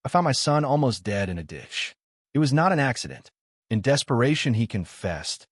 I found my son almost dead in a ditch. It was not an accident. In desperation, he confessed.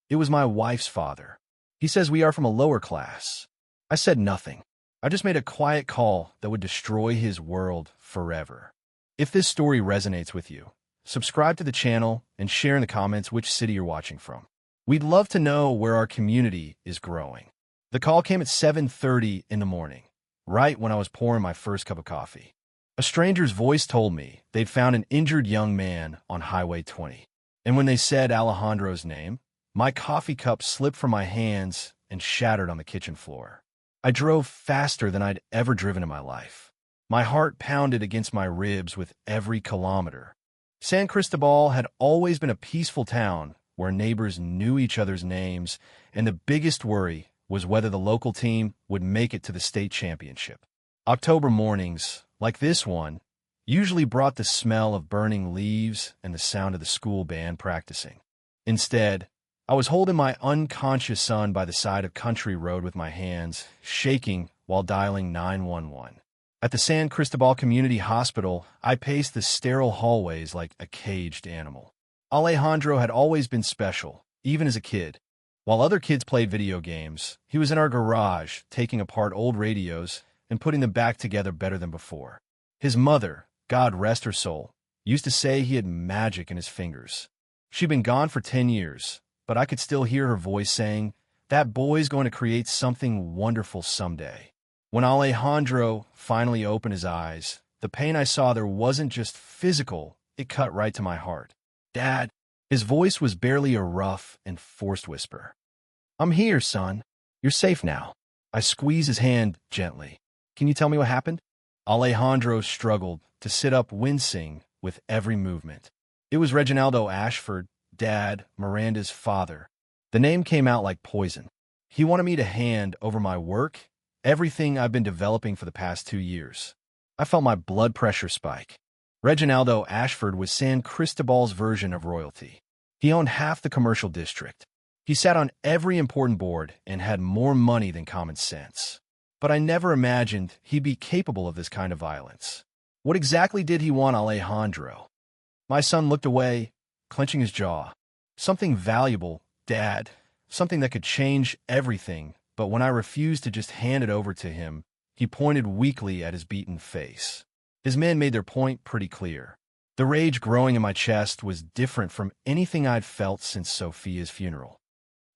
It was my wife's father. He says we are from a lower class. I said nothing. I just made a quiet call that would destroy his world forever. If this story resonates with you, subscribe to the channel and share in the comments which city you're watching from. We'd love to know where our community is growing. The call came at 7:30 in the morning, right when I was pouring my first cup of coffee. A stranger's voice told me they'd found an injured young man on Highway 20. And when they said Alejandro's name, my coffee cup slipped from my hands and shattered on the kitchen floor. I drove faster than I'd ever driven in my life. My heart pounded against my ribs with every kilometer. San Cristobal had always been a peaceful town where neighbors knew each other's names, and the biggest worry was whether the local team would make it to the state championship. October mornings, like this one, usually brought the smell of burning leaves and the sound of the school band practicing. Instead, I was holding my unconscious son by the side of Country Road with my hands shaking while dialing 911. At the San Cristobal Community Hospital, I paced the sterile hallways like a caged animal. Alejandro had always been special, even as a kid. While other kids played video games, he was in our garage taking apart old radios and putting them back together better than before. His mother, God rest her soul, used to say he had magic in his fingers. She'd been gone for 10 years, but I could still hear her voice saying, "That boy's going to create something wonderful someday." When Alejandro finally opened his eyes, the pain I saw there wasn't just physical, it cut right to my heart. "Dad," his voice was barely a rough and forced whisper. "I'm here, son. You're safe now." I squeezed his hand gently. "Can you tell me what happened?" Alejandro struggled to sit up, wincing with every movement. It was Reginaldo Ashford, Dad, Miranda's father. The name came out like poison. He wanted me to hand over my work, everything I've been developing for the past 2 years. I felt my blood pressure spike. Reginaldo Ashford was San Cristobal's version of royalty. He owned half the commercial district. He sat on every important board and had more money than common sense. But I never imagined he'd be capable of this kind of violence. What exactly did he want Alejandro? My son looked away, clenching his jaw. "Something valuable, Dad. Something that could change everything." But when I refused to just hand it over to him, he pointed weakly at his beaten face. His men made their point pretty clear. The rage growing in my chest was different from anything I'd felt since Sophia's funeral.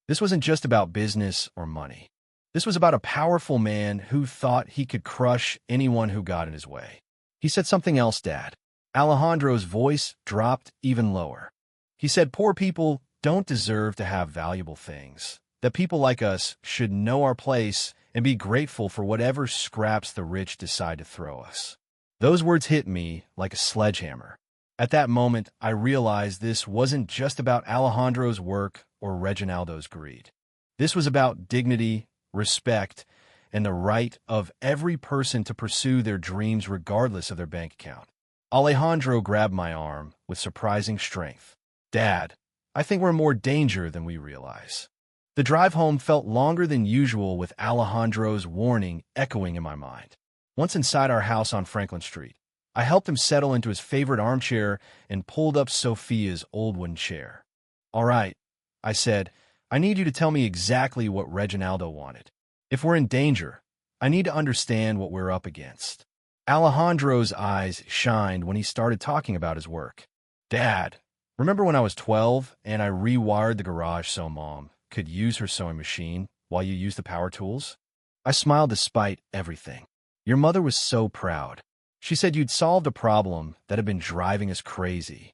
This wasn't just about business or money. This was about a powerful man who thought he could crush anyone who got in his way. He said something else, Dad. Alejandro's voice dropped even lower. He said poor people don't deserve to have valuable things, that people like us should know our place and be grateful for whatever scraps the rich decide to throw us. Those words hit me like a sledgehammer. At that moment, I realized this wasn't just about Alejandro's work or Reginaldo's greed. This was about dignity, respect, and the right of every person to pursue their dreams regardless of their bank account. Alejandro grabbed my arm with surprising strength. "Dad, I think we're in more danger than we realize." The drive home felt longer than usual with Alejandro's warning echoing in my mind. Once inside our house on Franklin Street, I helped him settle into his favorite armchair and pulled up Sophia's old wooden chair. "All right," I said, "I need you to tell me exactly what Reginaldo wanted. If we're in danger, I need to understand what we're up against." Alejandro's eyes shined when he started talking about his work. "Dad, remember when I was 12 and I rewired the garage so Mom could use her sewing machine while you used the power tools?" I smiled despite everything. "Your mother was so proud. She said you'd solved a problem that had been driving us crazy.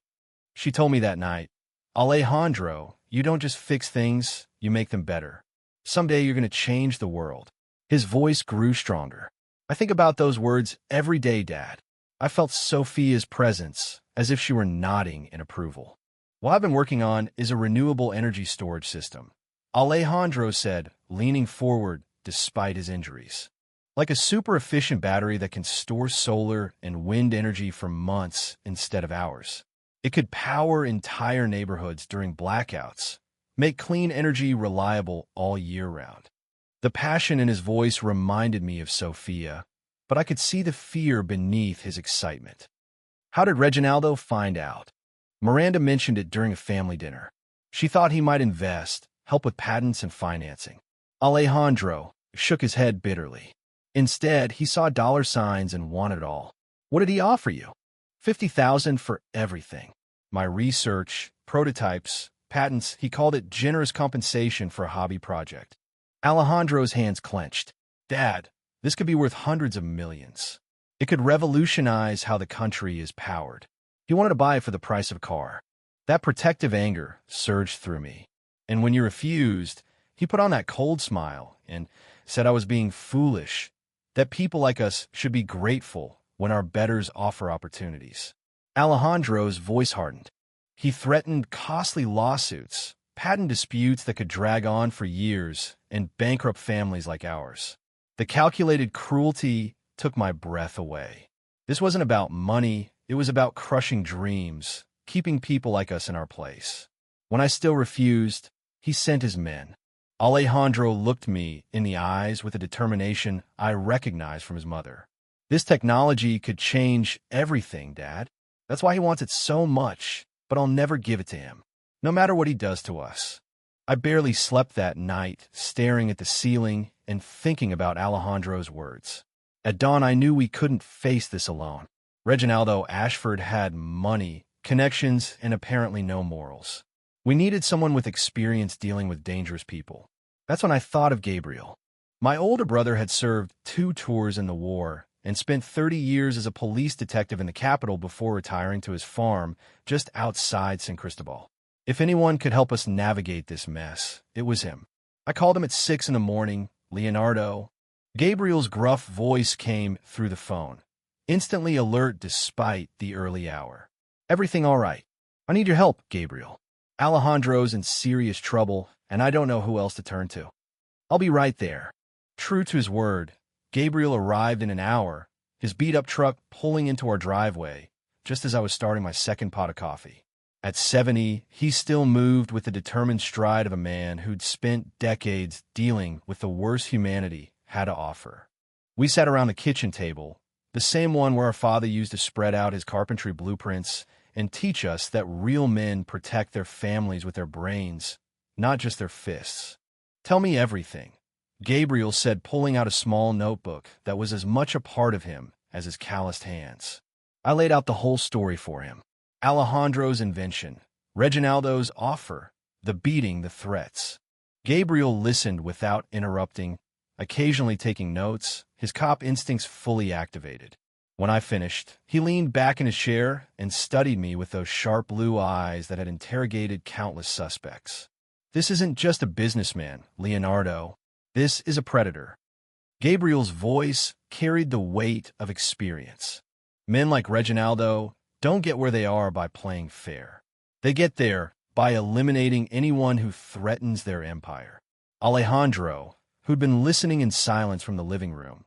She told me that night, 'Alejandro, you don't just fix things, you make them better. Someday you're going to change the world.'" His voice grew stronger. "I think about those words every day, Dad." I felt Sophia's presence, as if she were nodding in approval. "What I've been working on is a renewable energy storage system," Alejandro said, leaning forward despite his injuries. "Like a super-efficient battery that can store solar and wind energy for months instead of hours. It could power entire neighborhoods during blackouts, make clean energy reliable all year round." The passion in his voice reminded me of Sophia, but I could see the fear beneath his excitement. How did Reginaldo find out? Miranda mentioned it during a family dinner. She thought he might invest, help with patents and financing. Alejandro shook his head bitterly. Instead, he saw dollar signs and wanted it all. What did he offer you? 50,000 for everything. My research, prototypes, patents, he called it generous compensation for a hobby project. Alejandro's hands clenched. Dad, this could be worth hundreds of millions. It could revolutionize how the country is powered. He wanted to buy it for the price of a car. That protective anger surged through me. And when you refused, he put on that cold smile and said I was being foolish, that people like us should be grateful when our betters offer opportunities. Alejandro's voice hardened. He threatened costly lawsuits, patent disputes that could drag on for years and bankrupt families like ours. The calculated cruelty took my breath away. This wasn't about money, it was about crushing dreams, keeping people like us in our place. When I still refused, he sent his men. Alejandro looked me in the eyes with a determination I recognized from his mother. This technology could change everything, Dad. That's why he wants it so much, but I'll never give it to him, no matter what he does to us. I barely slept that night, staring at the ceiling and thinking about Alejandro's words. At dawn, I knew we couldn't face this alone. Reginaldo Ashford had money, connections, and apparently no morals. We needed someone with experience dealing with dangerous people. That's when I thought of Gabriel. My older brother had served 2 tours in the war and spent 30 years as a police detective in the capital before retiring to his farm just outside San Cristobal. If anyone could help us navigate this mess, it was him. I called him at 6 in the morning. Leonardo. Gabriel's gruff voice came through the phone, instantly alert despite the early hour. Everything all right? I need your help, Gabriel. Alejandro's in serious trouble, and I don't know who else to turn to. I'll be right there. True to his word, Gabriel arrived in an hour, his beat-up truck pulling into our driveway, just as I was starting my second pot of coffee. At 70, he still moved with the determined stride of a man who'd spent decades dealing with the worst humanity had to offer. We sat around the kitchen table, the same one where our father used to spread out his carpentry blueprints and teach us that real men protect their families with their brains, not just their fists. Tell me everything, Gabriel said, pulling out a small notebook that was as much a part of him as his calloused hands. I laid out the whole story for him. Alejandro's invention, Reginaldo's offer, the beating, the threats. Gabriel listened without interrupting, occasionally taking notes, his cop instincts fully activated. When I finished, he leaned back in his chair and studied me with those sharp blue eyes that had interrogated countless suspects. This isn't just a businessman, Leonardo. This is a predator. Gabriel's voice carried the weight of experience. Men like Reginaldo don't get where they are by playing fair. They get there by eliminating anyone who threatens their empire. Alejandro, who'd been listening in silence from the living room,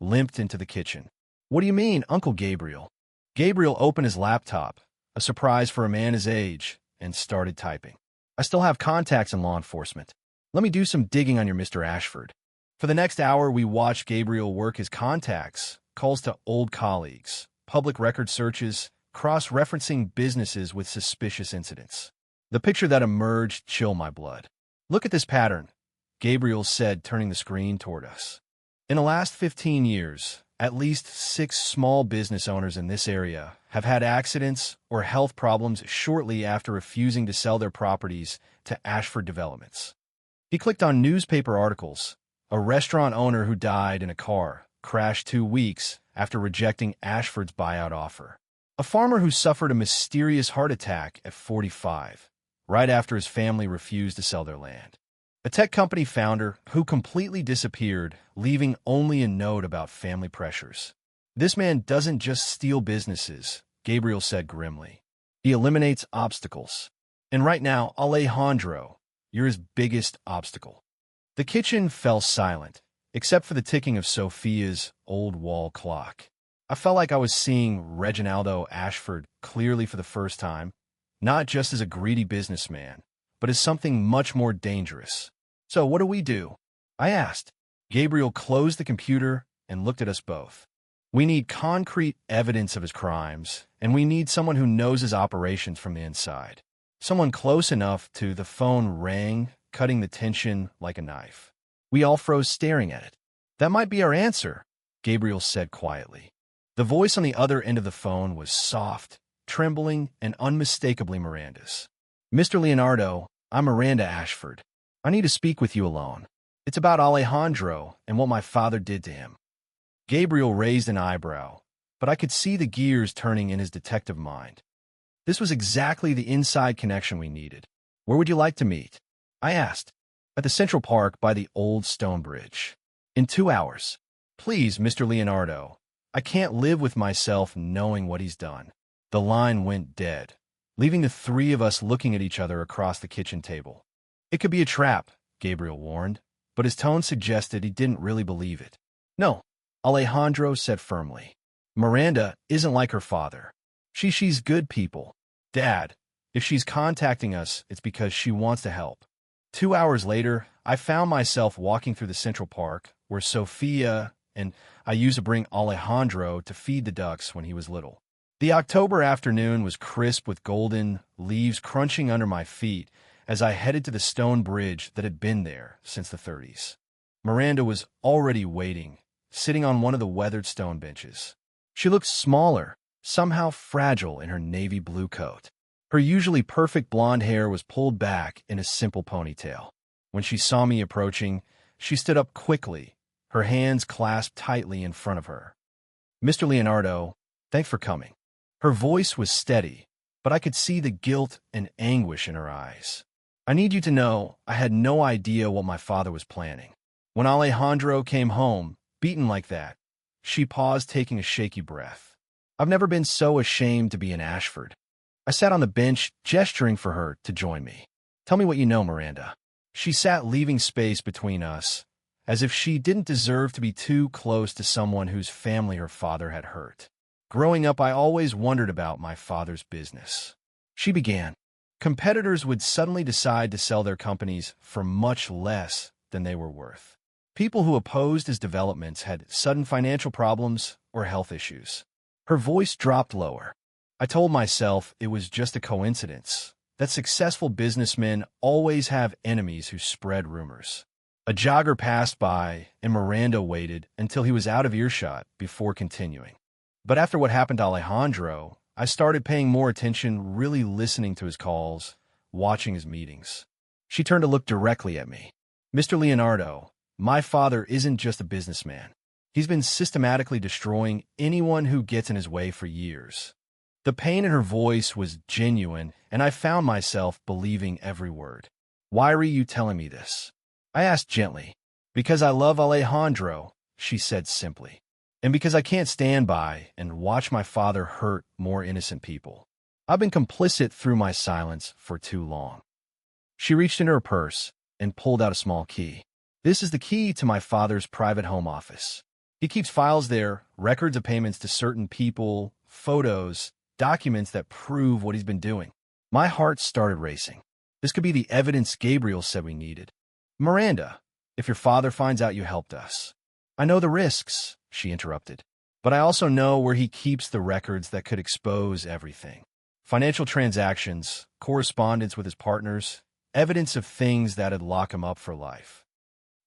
limped into the kitchen. What do you mean, Uncle Gabriel? Gabriel opened his laptop, a surprise for a man his age, and started typing. I still have contacts in law enforcement. Let me do some digging on your Mr. Ashford. For the next hour, we watched Gabriel work his contacts, calls to old colleagues, public record searches, cross-referencing businesses with suspicious incidents. The picture that emerged chilled my blood. Look at this pattern, Gabriel said, turning the screen toward us. In the last 15 years, at least 6 small business owners in this area have had accidents or health problems shortly after refusing to sell their properties to Ashford Developments. He clicked on newspaper articles. A restaurant owner who died in a car crashed 2 weeks after rejecting Ashford's buyout offer. A farmer who suffered a mysterious heart attack at 45, right after his family refused to sell their land. A tech company founder who completely disappeared, leaving only a note about family pressures. This man doesn't just steal businesses, Gabriel said grimly. He eliminates obstacles. And right now, Alejandro, you're his biggest obstacle. The kitchen fell silent, except for the ticking of Sophia's old wall clock. I felt like I was seeing Reginaldo Ashford clearly for the first time, not just as a greedy businessman, but as something much more dangerous. So what do we do? I asked. Gabriel closed the computer and looked at us both. We need concrete evidence of his crimes, and we need someone who knows his operations from the inside. Someone close enough to the phone rang, cutting the tension like a knife. We all froze staring at it. That might be our answer, Gabriel said quietly. The voice on the other end of the phone was soft, trembling, and unmistakably Miranda's. Mr. Leonardo, I'm Miranda Ashford. I need to speak with you alone. It's about Alejandro and what my father did to him. Gabriel raised an eyebrow, but I could see the gears turning in his detective mind. This was exactly the inside connection we needed. Where would you like to meet? I asked. At the Central Park by the old stone bridge. In 2 hours. Please, Mr. Leonardo. I can't live with myself knowing what he's done. The line went dead, leaving the three of us looking at each other across the kitchen table. It could be a trap, Gabriel warned, but his tone suggested he didn't really believe it. No, Alejandro said firmly. Miranda isn't like her father. She's good people. Dad, if she's contacting us, it's because she wants to help. 2 hours later, I found myself walking through the Central Park, where Sophia and I used to bring Alejandro to feed the ducks when he was little. The October afternoon was crisp with golden leaves crunching under my feet as I headed to the stone bridge that had been there since the 30s. Miranda was already waiting, sitting on one of the weathered stone benches. She looked smaller, somehow fragile in her navy blue coat. Her usually perfect blonde hair was pulled back in a simple ponytail. When she saw me approaching, she stood up quickly, her hands clasped tightly in front of her. Mr. Leonardo, thanks for coming. Her voice was steady, but I could see the guilt and anguish in her eyes. I need you to know I had no idea what my father was planning. When Alejandro came home, beaten like that, she paused, taking a shaky breath. I've never been so ashamed to be an Ashford. I sat on the bench, gesturing for her to join me. Tell me what you know, Miranda. She sat, leaving space between us, as if she didn't deserve to be too close to someone whose family her father had hurt. Growing up, I always wondered about my father's business. She began. Competitors would suddenly decide to sell their companies for much less than they were worth. People who opposed his developments had sudden financial problems or health issues. Her voice dropped lower. I told myself it was just a coincidence, that successful businessmen always have enemies who spread rumors. A jogger passed by, and Miranda waited until he was out of earshot before continuing. But after what happened to Alejandro, I started paying more attention, really listening to his calls, watching his meetings. She turned to look directly at me. Mr. Leonardo, my father isn't just a businessman. He's been systematically destroying anyone who gets in his way for years. The pain in her voice was genuine, and I found myself believing every word. Why are you telling me this? I asked gently. Because I love Alejandro, she said simply. And because I can't stand by and watch my father hurt more innocent people. I've been complicit through my silence for too long. She reached into her purse and pulled out a small key. This is the key to my father's private home office. He keeps files there, records of payments to certain people, photos, documents that prove what he's been doing. My heart started racing. This could be the evidence Gabriel said we needed. Miranda, if your father finds out you helped us. I know the risks, she interrupted. But I also know where he keeps the records that could expose everything. Financial transactions, correspondence with his partners, evidence of things that'd lock him up for life.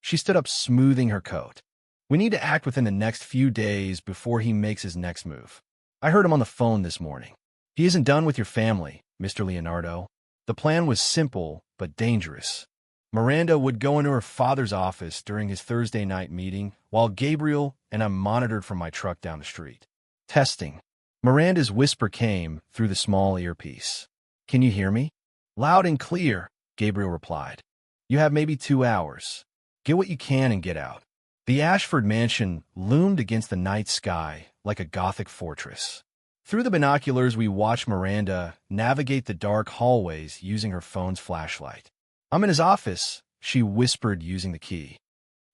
She stood up, smoothing her coat. We need to act within the next few days before he makes his next move. I heard him on the phone this morning. He isn't done with your family, Mr. Leonardo. The plan was simple, but dangerous. Miranda would go into her father's office during his Thursday night meeting, while Gabriel and I monitored from my truck down the street. Testing. Miranda's whisper came through the small earpiece. Can you hear me? Loud and clear, Gabriel replied. You have maybe 2 hours. Get what you can and get out. The Ashford mansion loomed against the night sky like a Gothic fortress. Through the binoculars, we watched Miranda navigate the dark hallways using her phone's flashlight. I'm in his office, she whispered using the key.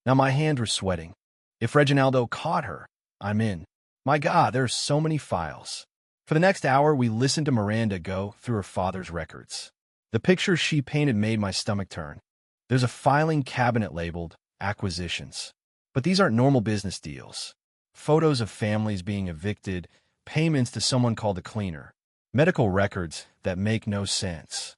Now my hands were sweating. If Reginaldo caught her, I'm in. My God, there are so many files. For the next hour, we listened to Miranda go through her father's records. The pictures she painted made my stomach turn. There's a filing cabinet labeled acquisitions. But these aren't normal business deals. Photos of families being evicted, payments to someone called the cleaner, medical records that make no sense.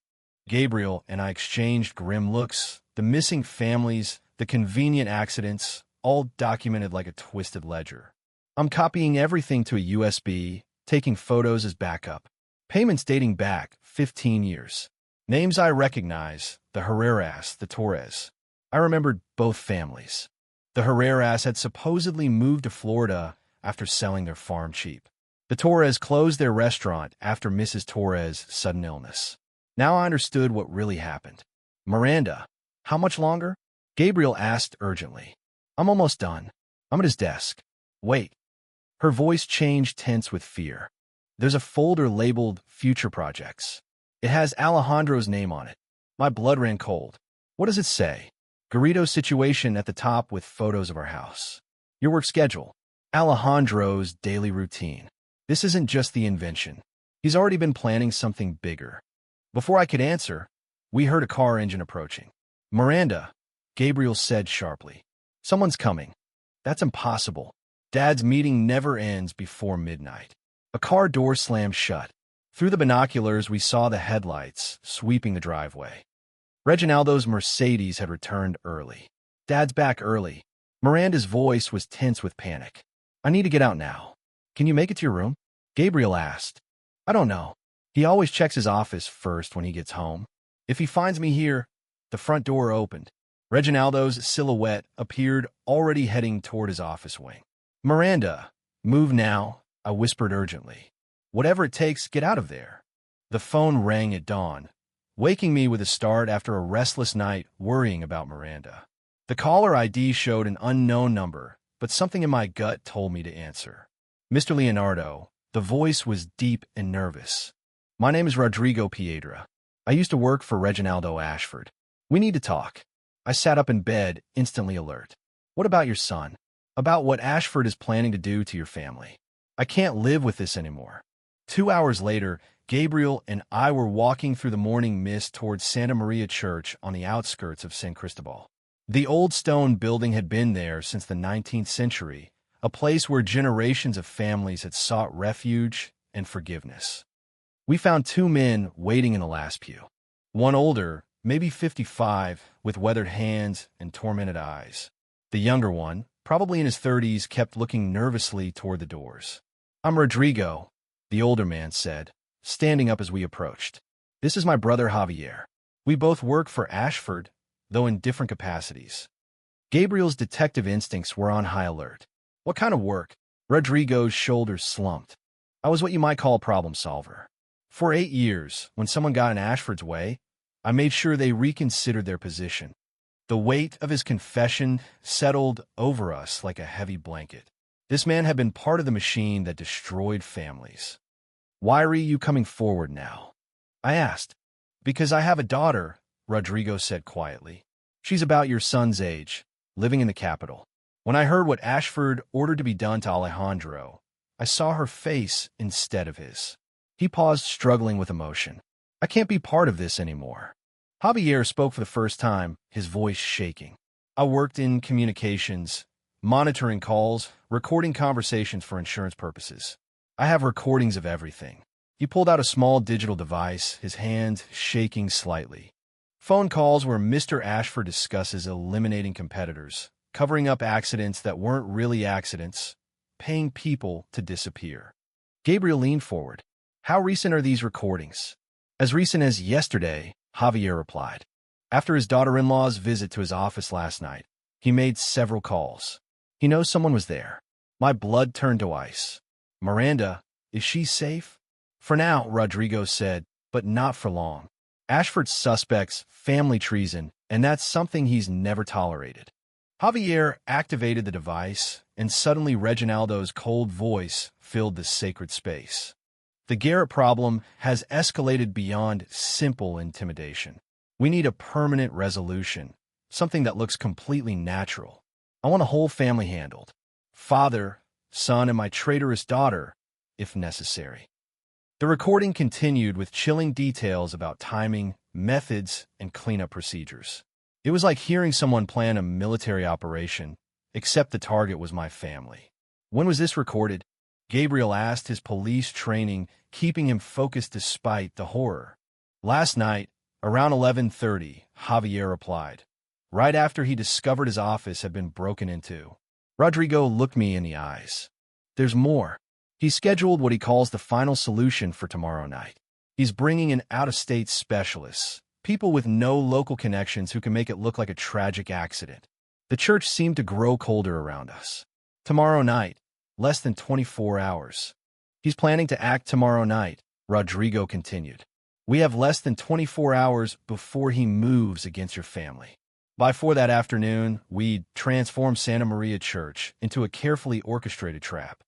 Gabriel and I exchanged grim looks, the missing families, the convenient accidents, all documented like a twisted ledger. I'm copying everything to a USB, taking photos as backup. Payments dating back 15 years. Names I recognize, the Herreras, the Torres. I remembered both families. The Herreras had supposedly moved to Florida after selling their farm cheap. The Torres closed their restaurant after Mrs. Torres' sudden illness. Now I understood what really happened. Miranda, how much longer? Gabriel asked urgently. I'm almost done. I'm at his desk. Wait. Her voice changed tense with fear. There's a folder labeled Future Projects. It has Alejandro's name on it. My blood ran cold. What does it say? Garrido's situation at the top with photos of our house. Your work schedule. Alejandro's daily routine. This isn't just the invention. He's already been planning something bigger. Before I could answer, we heard a car engine approaching. Miranda, Gabriel said sharply. Someone's coming. That's impossible. Dad's meeting never ends before midnight. A car door slammed shut. Through the binoculars, we saw the headlights sweeping the driveway. Reginaldo's Mercedes had returned early. Dad's back early. Miranda's voice was tense with panic. I need to get out now. Can you make it to your room? Gabriel asked. I don't know. He always checks his office first when he gets home. If he finds me here, the front door opened. Reginaldo's silhouette appeared already heading toward his office wing. Miranda, move now, I whispered urgently. Whatever it takes, get out of there. The phone rang at dawn, waking me with a start after a restless night worrying about Miranda. The caller ID showed an unknown number, but something in my gut told me to answer. Mr. Leonardo, the voice was deep and nervous. My name is Rodrigo Piedra. I used to work for Reginaldo Ashford. We need to talk. I sat up in bed, instantly alert. What about your son? About what Ashford is planning to do to your family? I can't live with this anymore. 2 hours later, Gabriel and I were walking through the morning mist towards Santa Maria Church on the outskirts of San Cristobal. The old stone building had been there since the 19th century, a place where generations of families had sought refuge and forgiveness. We found 2 men waiting in the last pew. One older, maybe 55, with weathered hands and tormented eyes. The younger one, probably in his 30s, kept looking nervously toward the doors. I'm Rodrigo, the older man said, standing up as we approached. This is my brother Javier. We both work for Ashford, though in different capacities. Gabriel's detective instincts were on high alert. What kind of work? Rodrigo's shoulders slumped. I was what you might call a problem solver. For 8 years, when someone got in Ashford's way, I made sure they reconsidered their position. The weight of his confession settled over us like a heavy blanket. This man had been part of the machine that destroyed families. Why are you coming forward now? I asked. Because I have a daughter, Rodrigo said quietly. She's about your son's age, living in the capital. When I heard what Ashford ordered to be done to Alejandro, I saw her face instead of his. He paused, struggling with emotion. I can't be part of this anymore. Javier spoke for the first time, his voice shaking. I worked in communications, monitoring calls, recording conversations for insurance purposes. I have recordings of everything. He pulled out a small digital device, his hand shaking slightly. Phone calls where Mr. Ashford discusses eliminating competitors, covering up accidents that weren't really accidents, paying people to disappear. Gabriel leaned forward. How recent are these recordings? As recent as yesterday, Javier replied. After his daughter-in-law's visit to his office last night, he made several calls. He knows someone was there. My blood turned to ice. Miranda, is she safe? For now, Rodrigo said, but not for long. Ashford suspects family treason, and that's something he's never tolerated. Javier activated the device, and suddenly Reginaldo's cold voice filled the sacred space. The Garrett problem has escalated beyond simple intimidation. We need a permanent resolution, something that looks completely natural. I want a whole family handled. Father, son, and my traitorous daughter, if necessary. The recording continued with chilling details about timing, methods, and cleanup procedures. It was like hearing someone plan a military operation, except the target was my family. When was this recorded? Gabriel asked, his police training keeping him focused despite the horror. Last night, around 11:30, Javier replied, right after he discovered his office had been broken into. Rodrigo looked me in the eyes. There's more. He scheduled what he calls the final solution for tomorrow night. He's bringing in out-of-state specialists, people with no local connections who can make it look like a tragic accident. The church seemed to grow colder around us. Tomorrow night, less than 24 hours. He's planning to act tomorrow night, Rodrigo continued. We have less than 24 hours before he moves against your family. By 4 that afternoon, we'd transformed Santa Maria Church into a carefully orchestrated trap.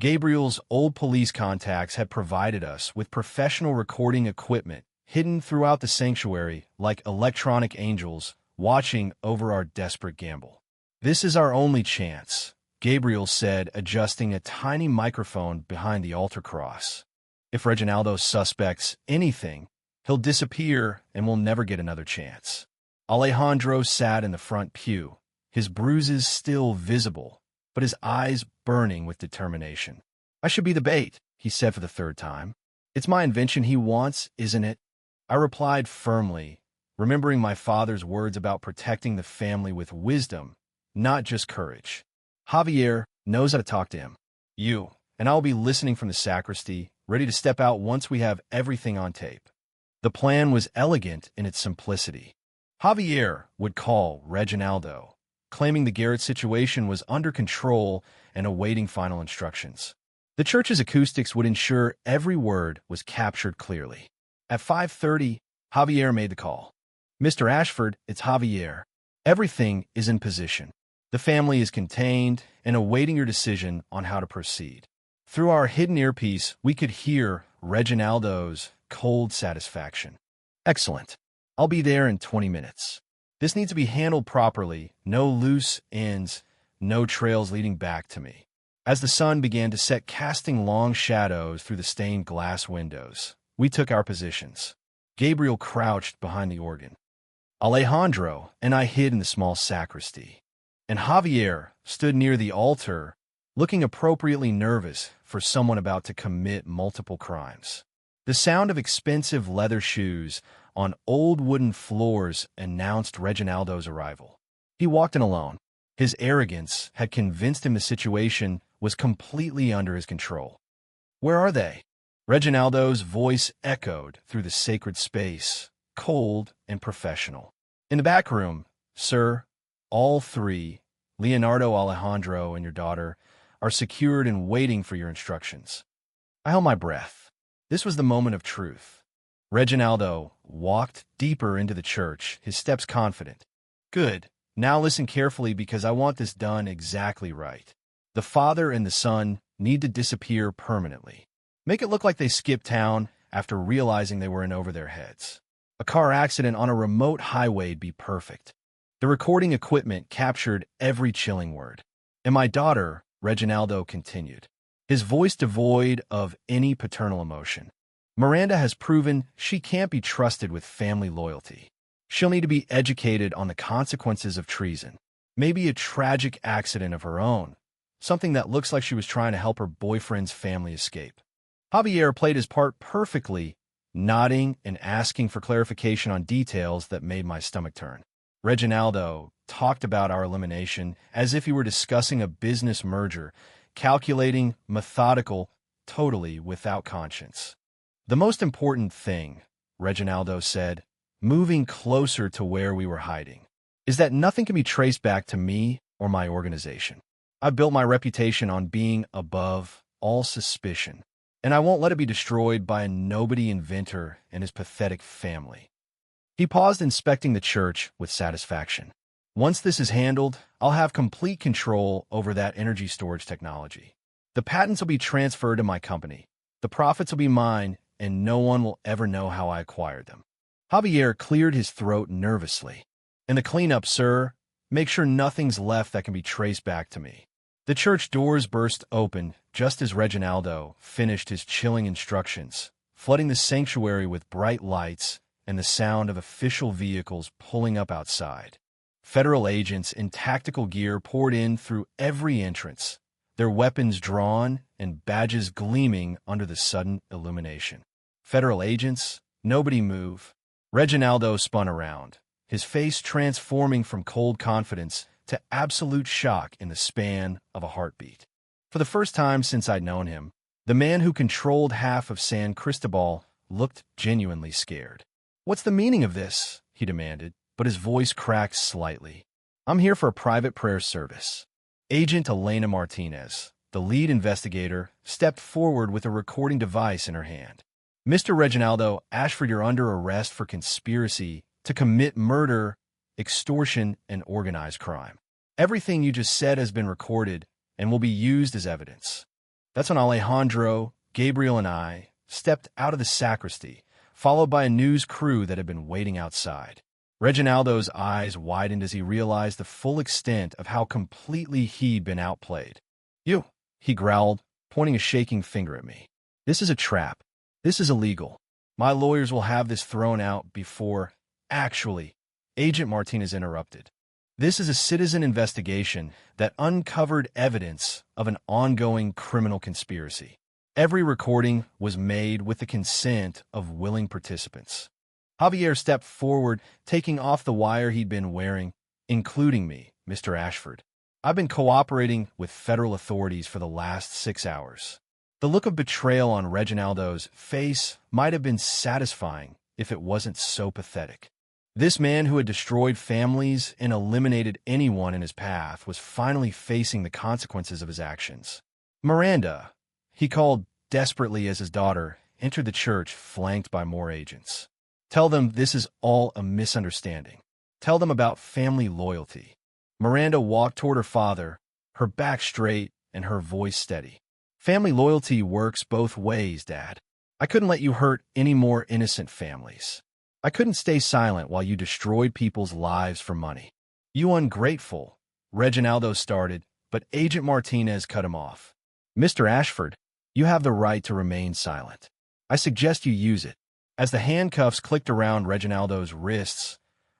Gabriel's old police contacts had provided us with professional recording equipment hidden throughout the sanctuary like electronic angels watching over our desperate gamble. This is our only chance, Gabriel said, adjusting a tiny microphone behind the altar cross. If Reginaldo suspects anything, he'll disappear and we'll never get another chance. Alejandro sat in the front pew, his bruises still visible, but his eyes burning with determination. I should be the bait, he said for the 3rd time. It's my invention he wants, isn't it? I replied firmly, remembering my father's words about protecting the family with wisdom, not just courage. Javier knows how to talk to him. You, and I'll be listening from the sacristy, ready to step out once we have everything on tape. The plan was elegant in its simplicity. Javier would call Reginaldo, claiming the Garrett situation was under control and awaiting final instructions. The church's acoustics would ensure every word was captured clearly. At 5:30, Javier made the call. Mr. Ashford, it's Javier. Everything is in position. The family is contained and awaiting your decision on how to proceed. Through our hidden earpiece, we could hear Reginaldo's cold satisfaction. Excellent. I'll be there in 20 minutes. This needs to be handled properly. No loose ends, no trails leading back to me. As the sun began to set, casting long shadows through the stained glass windows, we took our positions. Gabriel crouched behind the organ. Alejandro and I hid in the small sacristy. And Javier stood near the altar, looking appropriately nervous for someone about to commit multiple crimes. The sound of expensive leather shoes on old wooden floors announced Reginaldo's arrival. He walked in alone. His arrogance had convinced him the situation was completely under his control. Where are they? Reginaldo's voice echoed through the sacred space, cold and professional. In the back room, sir, all 3, Leonardo, Alejandro, and your daughter, are secured and waiting for your instructions. I held my breath. This was the moment of truth. Reginaldo walked deeper into the church, his steps confident. Good. Now listen carefully because I want this done exactly right. The father and the son need to disappear permanently. Make it look like they skipped town after realizing they were in over their heads. A car accident on a remote highway'd be perfect. The recording equipment captured every chilling word. And my daughter, Reginaldo continued, his voice devoid of any paternal emotion. Miranda has proven she can't be trusted with family loyalty. She'll need to be educated on the consequences of treason. Maybe a tragic accident of her own, something that looks like she was trying to help her boyfriend's family escape. Javier played his part perfectly, nodding and asking for clarification on details that made my stomach turn. Reginaldo talked about our elimination as if he were discussing a business merger, calculating, methodical, totally without conscience. The most important thing, Reginaldo said, moving closer to where we were hiding, is that nothing can be traced back to me or my organization. I've built my reputation on being above all suspicion, and I won't let it be destroyed by a nobody inventor and his pathetic family. He paused, inspecting the church with satisfaction. Once this is handled, I'll have complete control over that energy storage technology. The patents will be transferred to my company. The profits will be mine, and no one will ever know how I acquired them. Javier cleared his throat nervously. In the cleanup, sir, make sure nothing's left that can be traced back to me. The church doors burst open just as Reginaldo finished his chilling instructions, flooding the sanctuary with bright lights and the sound of official vehicles pulling up outside. Federal agents in tactical gear poured in through every entrance, their weapons drawn and badges gleaming under the sudden illumination. Federal agents, nobody move. Reginaldo spun around, his face transforming from cold confidence to absolute shock in the span of a heartbeat. For the first time since I'd known him, the man who controlled half of San Cristobal looked genuinely scared. "What's the meaning of this?" he demanded, but his voice cracked slightly. "I'm here for a private prayer service." Agent Elena Martinez, the lead investigator, stepped forward with a recording device in her hand. "Mr. Reginaldo Ashford, you're under arrest for conspiracy to commit murder, extortion, and organized crime. Everything you just said has been recorded and will be used as evidence." That's when Alejandro, Gabriel, and I stepped out of the sacristy, followed by a news crew that had been waiting outside. Reginaldo's eyes widened as he realized the full extent of how completely he'd been outplayed. "You," he growled, pointing a shaking finger at me. "This is a trap. This is illegal. My lawyers will have this thrown out before—" "Actually," Agent Martinez interrupted. "This is a citizen investigation that uncovered evidence of an ongoing criminal conspiracy. Every recording was made with the consent of willing participants." Javier stepped forward, taking off the wire he'd been wearing. "Including me, Mr. Ashford. I've been cooperating with federal authorities for the last 6 hours." The look of betrayal on Reginaldo's face might have been satisfying if it wasn't so pathetic. This man who had destroyed families and eliminated anyone in his path was finally facing the consequences of his actions. "Miranda," he called desperately as his daughter entered the church flanked by more agents. "Tell them this is all a misunderstanding. Tell them about family loyalty." Miranda walked toward her father, her back straight and her voice steady. "Family loyalty works both ways, Dad. I couldn't let you hurt any more innocent families. I couldn't stay silent while you destroyed people's lives for money." "You ungrateful," Reginaldo started, but Agent Martinez cut him off. "Mr. Ashford, you have the right to remain silent. I suggest you use it." As the handcuffs clicked around Reginaldo's wrists,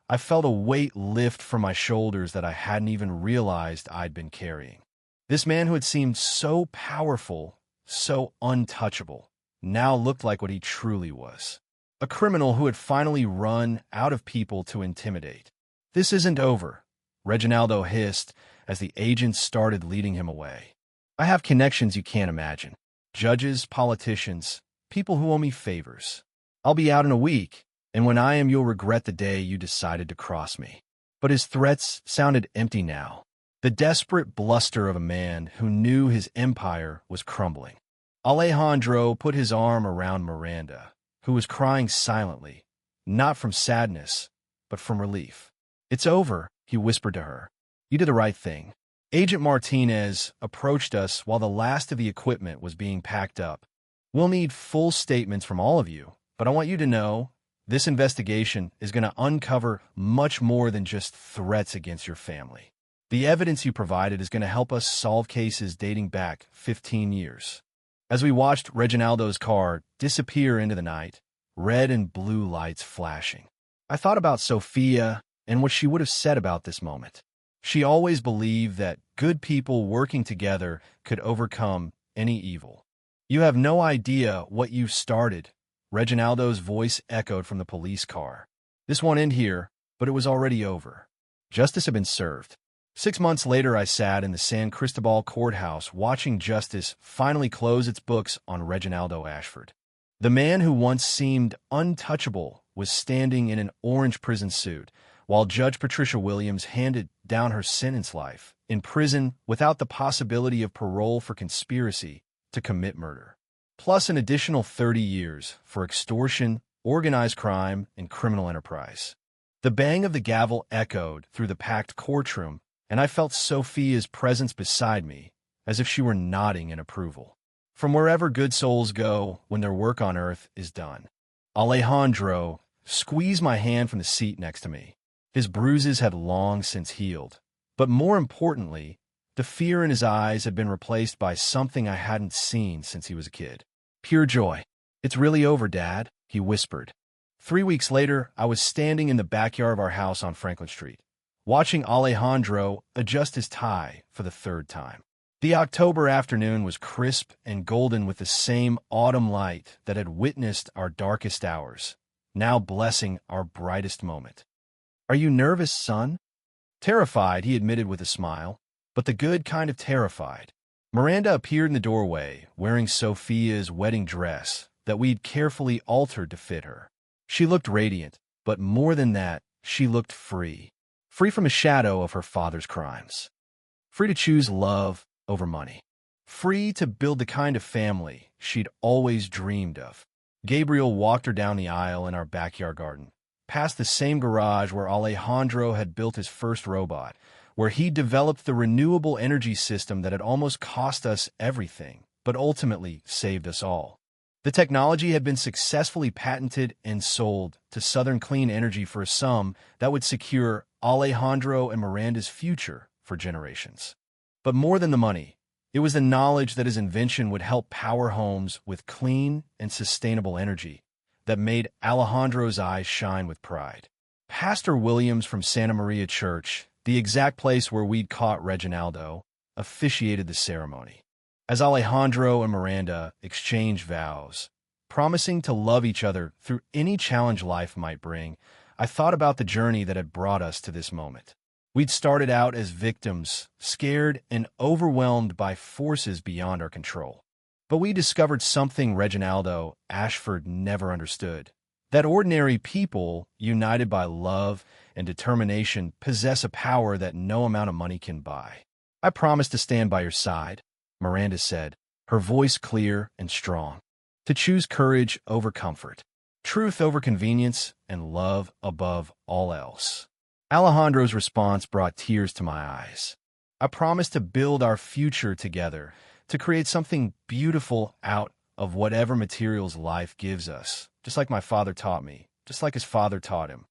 I felt a weight lift from my shoulders that I hadn't even realized I'd been carrying. This man who had seemed so powerful, so untouchable, now looked like what he truly was. A criminal who had finally run out of people to intimidate. "This isn't over," Reginaldo hissed as the agents started leading him away. "I have connections you can't imagine. Judges, politicians, people who owe me favors. I'll be out in a week, and when I am, you'll regret the day you decided to cross me." But his threats sounded empty now. The desperate bluster of a man who knew his empire was crumbling. Alejandro put his arm around Miranda, who was crying silently, not from sadness, but from relief. "It's over," he whispered to her. "You did the right thing." Agent Martinez approached us while the last of the equipment was being packed up. "We'll need full statements from all of you, but I want you to know this investigation is going to uncover much more than just threats against your family. The evidence you provided is going to help us solve cases dating back 15 years. As we watched Reginaldo's car disappear into the night, red and blue lights flashing, I thought about Sophia and what she would have said about this moment. She always believed that good people working together could overcome any evil. "You have no idea what you started," Reginaldo's voice echoed from the police car. "This won't end here, but it was already over." Justice had been served. 6 months later, I sat in the San Cristobal courthouse watching justice finally close its books on Reginaldo Ashford. The man who once seemed untouchable was standing in an orange prison suit, while Judge Patricia Williams handed down her sentence life in prison without the possibility of parole for conspiracy to commit murder, plus an additional 30 years for extortion, organized crime, and criminal enterprise. The bang of the gavel echoed through the packed courtroom, and I felt Sophia's presence beside me, as if she were nodding in approval. From wherever good souls go when their work on earth is done. Alejandro squeezed my hand from the seat next to me. His bruises had long since healed, but more importantly, the fear in his eyes had been replaced by something I hadn't seen since he was a kid. Pure joy. "It's really over, Dad," he whispered. 3 weeks later, I was standing in the backyard of our house on Franklin Street, watching Alejandro adjust his tie for the 3rd time. The October afternoon was crisp and golden with the same autumn light that had witnessed our darkest hours, now blessing our brightest moment. "Are you nervous, son?" "Terrified," he admitted with a smile, but the good kind of terrified. Miranda appeared in the doorway, wearing Sophia's wedding dress that we'd carefully altered to fit her. She looked radiant, but more than that, she looked free. Free from a shadow of her father's crimes. Free to choose love over money. Free to build the kind of family she'd always dreamed of. Gabriel walked her down the aisle in our backyard garden, past the same garage where Alejandro had built his first robot, where he developed the renewable energy system that had almost cost us everything, but ultimately saved us all. The technology had been successfully patented and sold to Southern Clean Energy for a sum that would secure Alejandro and Miranda's future for generations. But more than the money, it was the knowledge that his invention would help power homes with clean and sustainable energy that made Alejandro's eyes shine with pride. Pastor Williams from Santa Maria Church, the exact place where we'd caught Reginaldo, officiated the ceremony. As Alejandro and Miranda exchanged vows, promising to love each other through any challenge life might bring, I thought about the journey that had brought us to this moment. We'd started out as victims, scared and overwhelmed by forces beyond our control. But we discovered something Reginaldo Ashford never understood. That ordinary people, united by love and determination, possess a power that no amount of money can buy. "I promise to stand by your side," Miranda said, her voice clear and strong. "To choose courage over comfort, truth over convenience, and love above all else." Alejandro's response brought tears to my eyes. "I promise to build our future together, to create something beautiful out of whatever materials life gives us, just like my father taught me, just like his father taught him."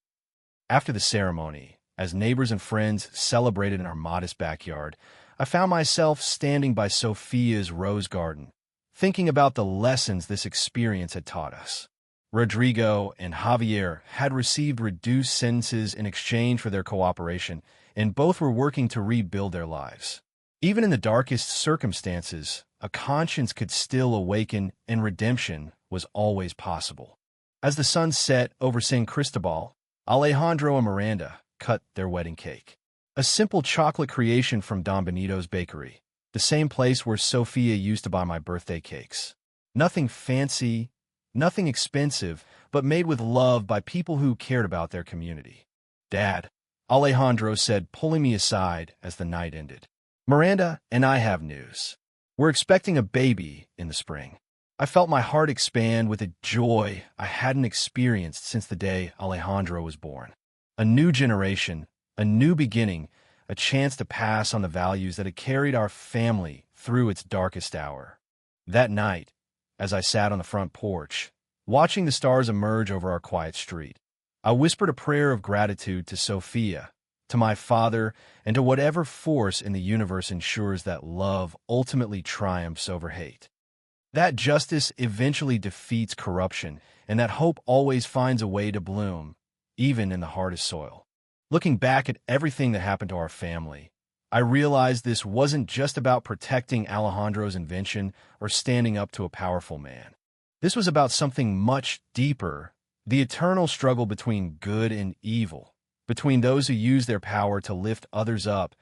After the ceremony, as neighbors and friends celebrated in our modest backyard, I found myself standing by Sophia's rose garden, thinking about the lessons this experience had taught us. Rodrigo and Javier had received reduced sentences in exchange for their cooperation, and both were working to rebuild their lives. Even in the darkest circumstances, a conscience could still awaken, and redemption was always possible. As the sun set over San Cristobal, Alejandro and Miranda cut their wedding cake. A simple chocolate creation from Don Benito's bakery, the same place where Sophia used to buy my birthday cakes. Nothing fancy, nothing expensive, but made with love by people who cared about their community. "Dad," Alejandro said, pulling me aside as the night ended. "Miranda and I have news. We're expecting a baby in the spring." I felt my heart expand with a joy I hadn't experienced since the day Alejandro was born. A new generation, a new beginning, a chance to pass on the values that had carried our family through its darkest hour. That night, as I sat on the front porch, watching the stars emerge over our quiet street, I whispered a prayer of gratitude to Sophia, to my father, and to whatever force in the universe ensures that love ultimately triumphs over hate. That justice eventually defeats corruption, and that hope always finds a way to bloom, even in the hardest soil. Looking back at everything that happened to our family, I realized this wasn't just about protecting Alejandro's invention or standing up to a powerful man. This was about something much deeper, the eternal struggle between good and evil, between those who use their power to lift others up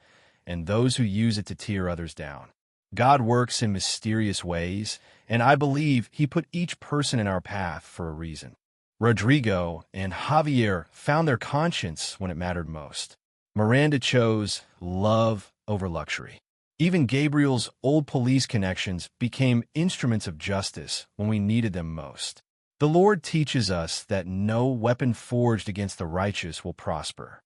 and those who use it to tear others down. God works in mysterious ways, and I believe He put each person in our path for a reason. Rodrigo and Javier found their conscience when it mattered most. Miranda chose love over luxury. Even Gabriel's old police connections became instruments of justice when we needed them most. The Lord teaches us that no weapon forged against the righteous will prosper.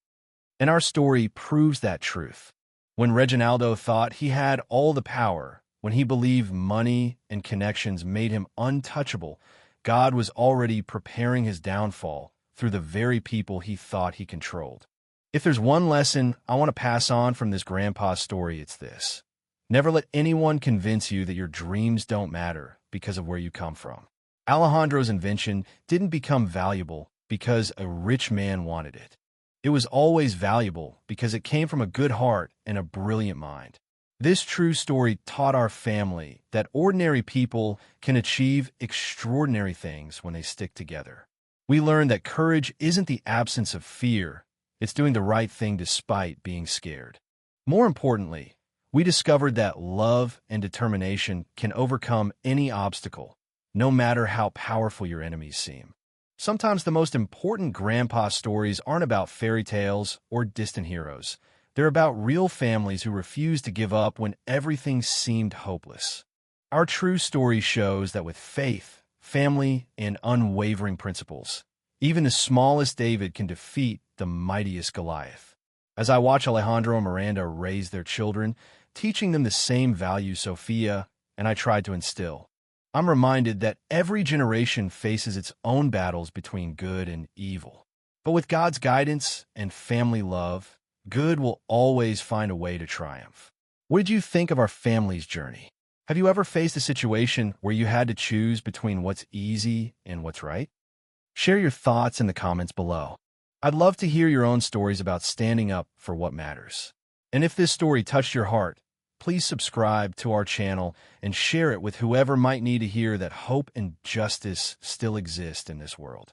And our story proves that truth. When Reginaldo thought he had all the power, when he believed money and connections made him untouchable, God was already preparing his downfall through the very people he thought he controlled. If there's one lesson I want to pass on from this grandpa's story, it's this. Never let anyone convince you that your dreams don't matter because of where you come from. Alejandro's invention didn't become valuable because a rich man wanted it. It was always valuable because it came from a good heart and a brilliant mind. This true story taught our family that ordinary people can achieve extraordinary things when they stick together. We learned that courage isn't the absence of fear, it's doing the right thing despite being scared. More importantly, we discovered that love and determination can overcome any obstacle, no matter how powerful your enemies seem. Sometimes the most important grandpa stories aren't about fairy tales or distant heroes. They're about real families who refuse to give up when everything seemed hopeless. Our true story shows that with faith, family, and unwavering principles, even the smallest David can defeat the mightiest Goliath. As I watch Alejandro and Miranda raise their children, teaching them the same values Sophia and I tried to instill, I'm reminded that every generation faces its own battles between good and evil. But with God's guidance and family love, good will always find a way to triumph. What did you think of our family's journey? Have you ever faced a situation where you had to choose between what's easy and what's right? Share your thoughts in the comments below. I'd love to hear your own stories about standing up for what matters. And if this story touched your heart, please subscribe to our channel and share it with whoever might need to hear that hope and justice still exist in this world.